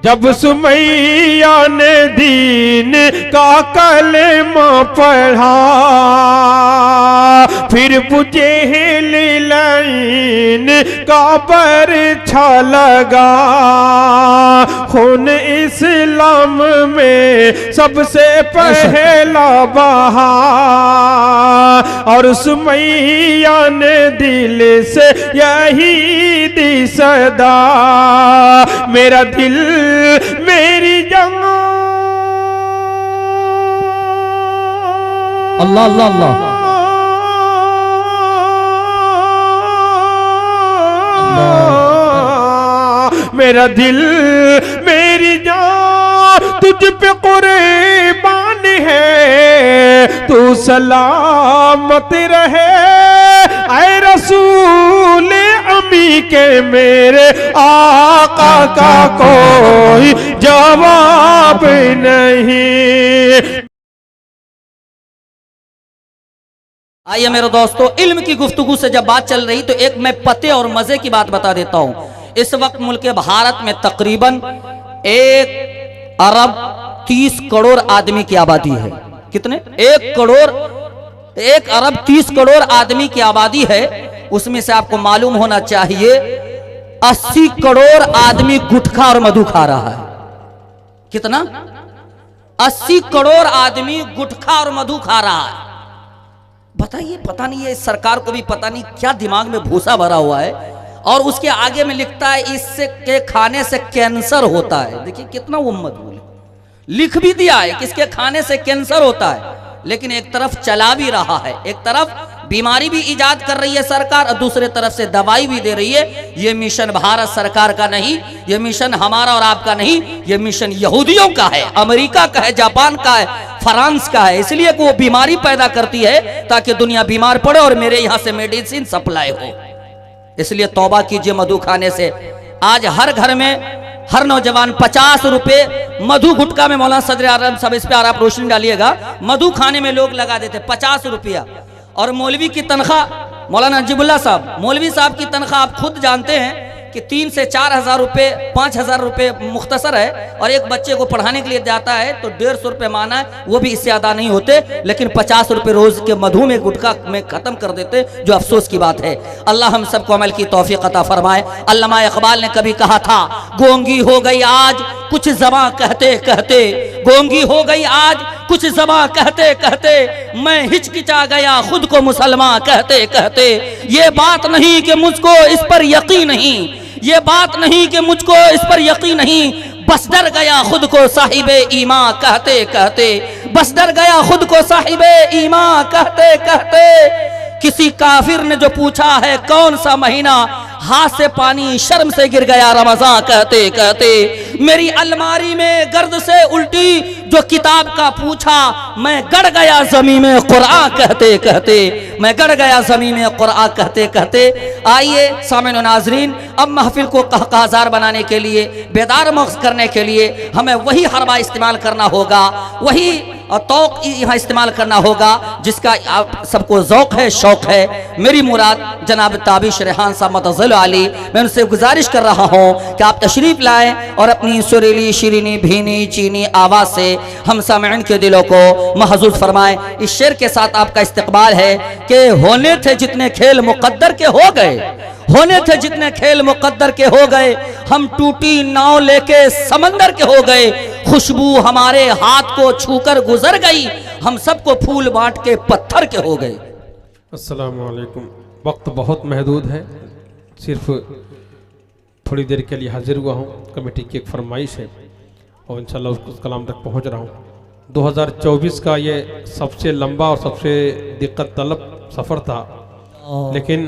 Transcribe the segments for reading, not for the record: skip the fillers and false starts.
जब सुमैया ने दीन का कलमा पढ़ा, फिर बुझेल लाइन का बरछा लगा। खून इस्लाम में सबसे पहला बहा, और सुमैया ने दिल से यही दी सदा, मेरा दिल मेरी जान। अल्लाह अल्लाह अल्लाह, मेरा दिल मेरी जान तुझ पे कुर्बान है, तू सलामत रहे ऐ रसूल अमी के मेरे आका का कोई जवाब नहीं। आइए मेरे दोस्तों, इल्म की गुफ्तगू से जब बात चल रही तो एक मैं पते और मजे की बात बता देता हूं। इस वक्त मुल्क भारत में तकरीबन 1 अरब 30 करोड़ आदमी की आबादी है। कितने? 1 अरब 30 करोड़ आदमी की आबादी है। उसमें से आपको मालूम होना चाहिए 80 करोड़ आदमी गुटखा और मधु खा रहा है। कितना? 80 करोड़ आदमी गुटखा और मधु खा रहा है। बताइए, पता नहीं है सरकार को भी पता नहीं क्या दिमाग में भूसा भरा हुआ है। और उसके आगे में लिखता है इससे के खाने से कैंसर होता है। देखिए कितना उम्मत बोले, लिख भी दिया है कि इसके खाने से कैंसर होता है, लेकिन एक तरफ चला भी रहा है। एक तरफ बीमारी भी इजाद कर रही है सरकार और दूसरे तरफ से दवाई भी दे रही है। ये मिशन भारत सरकार का नहीं, ये मिशन हमारा और आपका नहीं, ये मिशन यहूदियों का है, अमेरिका का है, जापान का है, फ्रांस का है। इसलिए वो बीमारी पैदा करती है ताकि दुनिया बीमार पड़े और मेरे यहां से मेडिसिन सप्लाई हो। इसलिए तौबा कीजिए मधु खाने से। आज हर घर में हर नौजवान 50 रुपए मधु गुटखा में, मौलाना सदर आलम साहब इस पे आप रोशनी डालिएगा, मधु खाने में लोग लगा देते 50 रुपया। और मौलवी की तनख्वाह, मौलाना नजीबुल्लाह साहब, मौलवी साहब की तनख्वाह आप खुद जानते हैं कि 3 से 4 हजार रुपये, 5 हजार रुपये मुख्तसर है। और एक बच्चे को पढ़ाने के लिए जाता है तो 150 रुपये माना है, वो भी इससे अदा नहीं होते। लेकिन 50 रुपये रोज के मधु में गुटखा में खत्म कर देते, जो अफसोस की बात है। अल्लाह हम सबको अमल की तौफीक अता फरमाए। अल्लामा इकबाल ने कभी कहा था, गोंगी हो गई आज कुछ ज़बां कहते कहते, गोंगी हो गई आज कुछ ज़बां कहते कहते, मैं हिचकिचा गया खुद को मुसलमान कहते कहते। ये बात नहीं कि मुझको इस पर यकीन नहीं, ये बात नहीं कि मुझको इस पर यकीन नहीं, बस डर गया खुद को साहिबे ईमान कहते कहते, बस डर गया खुद को साहिबे ईमान कहते कहते। किसी काफिर ने जो पूछा है कौन सा महीना, हाथ से पानी शर्म से गिर गया रमजान कहते कहते। मेरी अलमारी में गर्द से उल्टी जो किताब का पूछा, मैं गड़ गया जमीन में कुरान कहते कहते, मैं गड़ गया जमीन में कुरान कहते कहते। आइए सामईन नाज़रीन, अब महफिल को कहकहाजार बनाने के लिए, बेदार मग़ज़ करने के लिए हमें वही हरबा इस्तेमाल करना होगा, वही तौक यहाँ इस्तेमाल करना होगा जिसका आप सबको ज़ौक़ है, शौक़ है। मेरी मुराद जनाब ताबिश रेहान साहब मतज़ल अली, मैं उनसे गुजारिश कर रहा हूँ कि आप तशरीफ़ लाएँ और अपनी सुरीली शीरीनी भीनी चीनी आवाज़ से हम सामईन के दिलों को महज़ूज़ फरमाएँ। इस शेर के साथ आपका इस्तक़बाल है कि होने थे जितने खेल मुक़द्दर के हो गए, होने थे जितने खेल मुक़द्दर के हो गए, हम टूटी नाव लेके समंदर के हो गए, खुशबू हमारे हाथ को छूकर गुजर गई, हम सबको फूल बांट के पत्थर के हो गए। अस्सलामु अलैकुम। वक्त बहुत महदूद है, सिर्फ थोड़ी देर के लिए हाजिर हुआ हूँ। कमेटी की एक फरमाइश है और इंशाल्लाह उस कलाम तक पहुँच रहा हूँ। 2024 का ये सबसे लंबा और सबसे दिक्कत तलब सफ़र था, लेकिन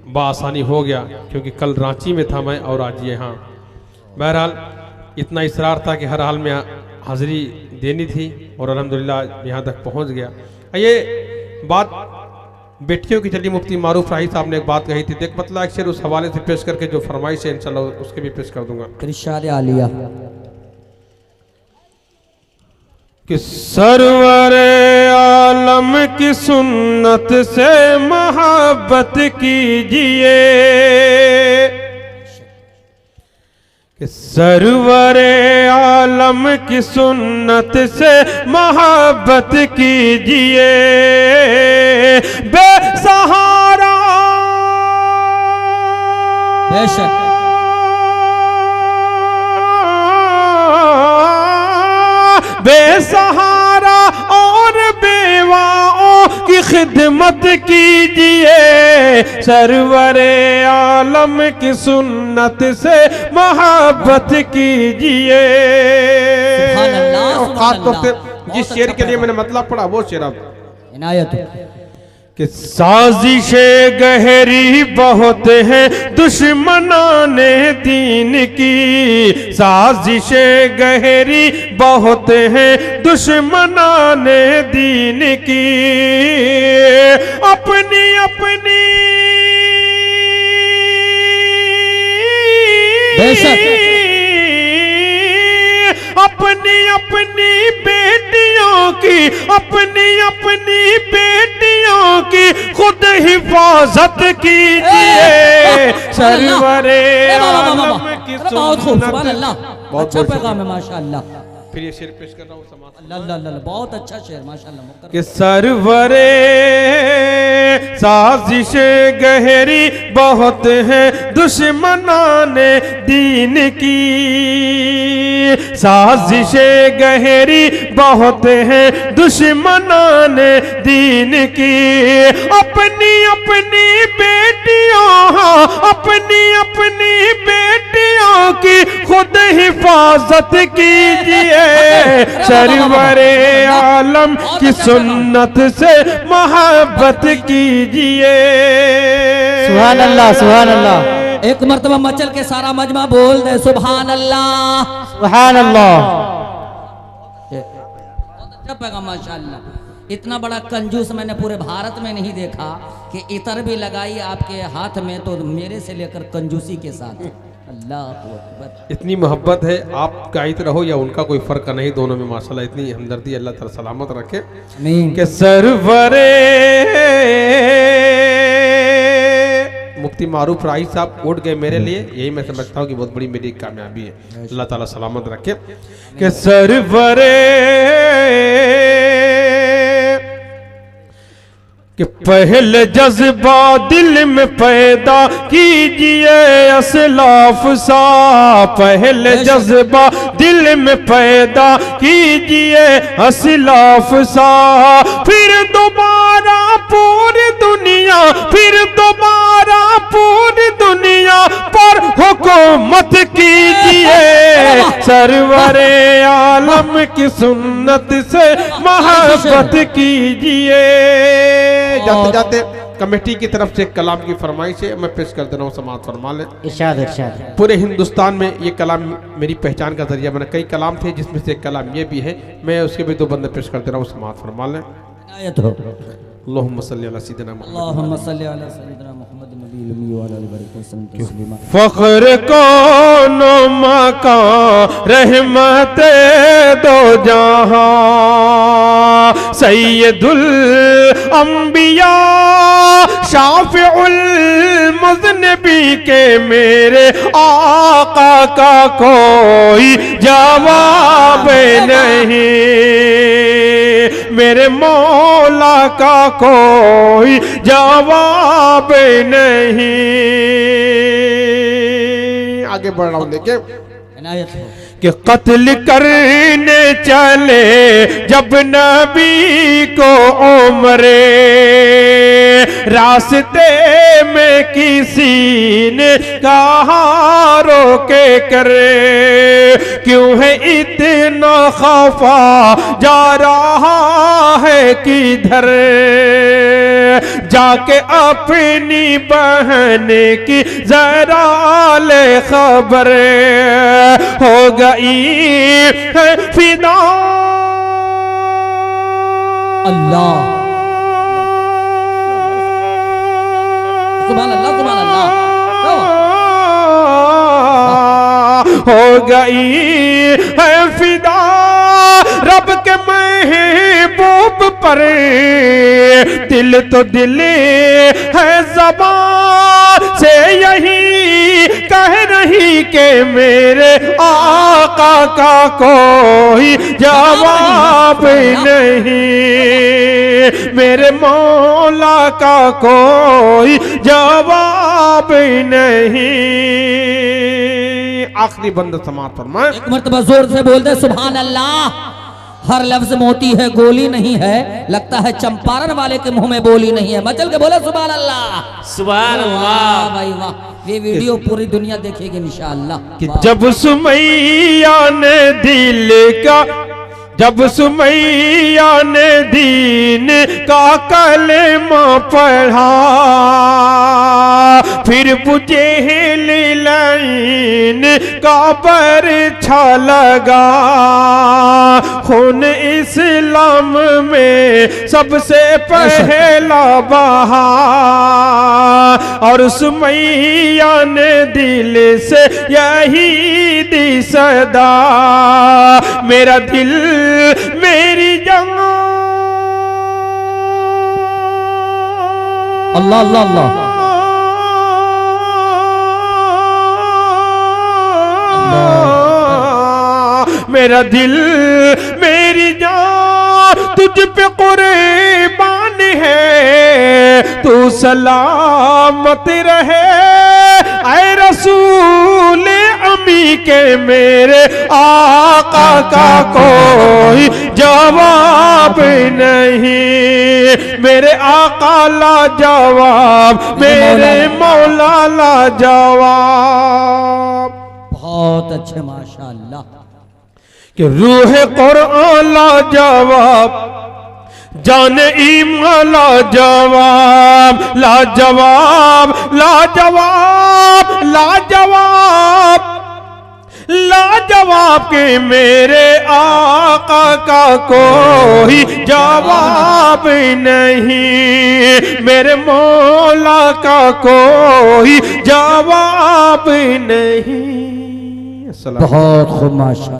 बआसानी हो गया क्योंकि कल रांची में था मैं और आज यहाँ। बहरहाल इतना इसरार था कि हर हाल में हाज़िरी देनी थी और अल्हम्दुलिल्लाह यहाँ तक पहुँच गया। ये बात बेटियों की चली, मुफ्ती मारूफ राही साहब ने एक बात कही थी, देख मतलब एक शेर उस हवाले से पेश करके जो फरमाइश है इंशाल्लाह उसके भी पेश कर दूंगा। इरशाद आलिया कि सरवर आलम की सुन्नत से मोहब्बत कीजिए, कि सरवरे आलम की सुन्नत से मोहब्बत कीजिए, बेसहारा बेशक बेसहारा और बेवाओं की खिदमत कीजिए, सरवरे आलम की सुन्नत से मोहब्बत कीजिए। सुभान अल्लाह, सुभान खास तौर से अल्लाह। जिस शेर के लिए मैंने मतलब पढ़ा वो शेर अब इनायत कि साजिशें गहरी बहुत है दुश्मनाने दीन की, साजिशें गहरी बहुत है दुश्मनाने दीन की, अपनी अपनी बेशक अपनी अपनी बेटियों की, अपनी अपनी बेटियों की खुद हिफाजत कीजिए, सरवरे आलम की बहुत खूब, सुभान सुन्नत। अल्लाह। बहुत अच्छा बहुत पैगाम है माशाअल्लाह। फिर ये शेर पेश कर रहा हूँ समाज अल्लाह अल्लाह अल्लाह, बहुत अच्छा शेर माशाअल्लाह। कि सरवरे साजिशें गहरी बहुत है दुश्मनाने दीन की, साजिशें गहरी बहुत है दुश्मनाने दीन की, अपनी अपनी बेटियों, अपनी अपनी बेटियों की खुद हिफाजत कीजिए, सरवरे आलम की सुन्नत से मोहब्बत कीजिए। सुभान अल्लाह, सुभान अल्लाह, एक मर्तबा मचल के सारा मजमा बोल दे सुभान अल्लाह। सुभान अल्लाह। बहुत अच्छा पैगाम माशाअल्लाह। इतना बड़ा कंजूस मैंने पूरे भारत में नहीं देखा कि इतर भी लगाई आपके हाथ में, तो मेरे से लेकर कंजूसी के साथ। अल्लाह अकबर। इतनी मोहब्बत है, आप गायत रहो या उनका कोई फर्क नहीं, दोनों में माशाल्लाह इतनी हमदर्दी, अल्लाह ताला सलामत रखे। आमीन। कि सरवरे मुफ्ती मारूफ राही साहब उठ गए मेरे लिए, यही मैं समझता हूँ कि बहुत बड़ी मेरी कामयाबी है, अल्लाह ताला सलामत रखे। कि सरवरे कि पहले जज्बा दिल में पैदा कीजिए असलाफ सा, पहले जज्बा दिल में पैदा कीजिए असलाफ सा, फिर दोबारा पूरी दुनिया, फिर दोबारा पूरी दुनिया पर हुकूमत कीजिए, सरवरे आलम की सुन्नत से मोहब्बत कीजिए। जाते जाते कमेटी की तरफ से कलाम की फरमाइश है, मैं पेश कर दे रहा हूँ, समाज फरमा ले। इरशाद इरशाद। पूरे हिंदुस्तान में ये कलाम मेरी पहचान का जरिया बना, कई कलाम थे जिसमें से एक कलाम ये भी है, मैं उसके भी दो बंदे पेश कर दे रहा हूँ, समाज फरमा ले। इनायत हो। अल्लाहुम्मा सल्ली अला सय्यिदिना मुहम्मद। अल्लाहुम्मा सल्ली अला सय्यिदिना मुहम्मद नबील उम्मी व अला आलिहि व सल्लम तस्लीमा। फख्र कौनो मकान रहमत दो जहां, सैयदुल अंबिया शाफिउल मुज़निबी के मेरे आका का कोई जवाब नहीं, मेरे मौला का कोई जवाब नहीं। आगे बढ़ रहा हूं लेके इनायत हो। कि कत्ल करने चले जब नबी को उमरे, रास्ते में किसी ने कहा रोके करे, क्यों है इतना खफा जा रहा है किधर, जाके अपनी बहन की जरा ले खबर, हो गई है फिदा अल्लाह सुभान अल्लाह सुभान अल्लाह। हो गई है फिदा रब के महबूब पर, दिल तो दिल है ज़बान से यही कह रही नबी के मेरे आका का कोई जवाब नहीं, मेरे मौला का कोई जवाब नहीं। आखिरी बंद समाप्त फरमाए। एक मर्तबा जोर से बोल दे सुभान अल्लाह। हर लफ्ज मोती है, गोली नहीं है, लगता है चंपारण वाले के मुंह में बोली नहीं है। मचल के बोले सुभान अल्लाह, सुभान अल्लाह। वाह भाई वाह, ये वीडियो पूरी दुनिया देखेगी इंशाअल्लाह। जब सुमैया ने दिल का, जब सुमैया ने दीन का कलमा पढ़ा, फिर बुझेल लाइन का बरछा लगा, खून इस्लाम में सबसे पहला बहा, और सुमैया ने दिल से यही दी सदा, मेरा दिल मेरी जान। अल्लाह अल्लाह अल्लाह। मेरा दिल मेरी जान तुझ पे कुर्बान है, तू सलामत रहे ऐ रसूल अमी के मेरे आका का कोई जवाब नहीं, मेरे आका ला जवाब, मेरे मौला ला जवाब। बहुत अच्छे माशाअल्लाह। कि रूह कुरान ला जवाब, जान ईमान ला जवाब, ला जवाब, ला जवाब, ला जवाब, ला जवाब के मेरे आका का कोई जवाब नहीं, मेरे मौला का कोई जवाब नहीं। बहुत खूब माशा।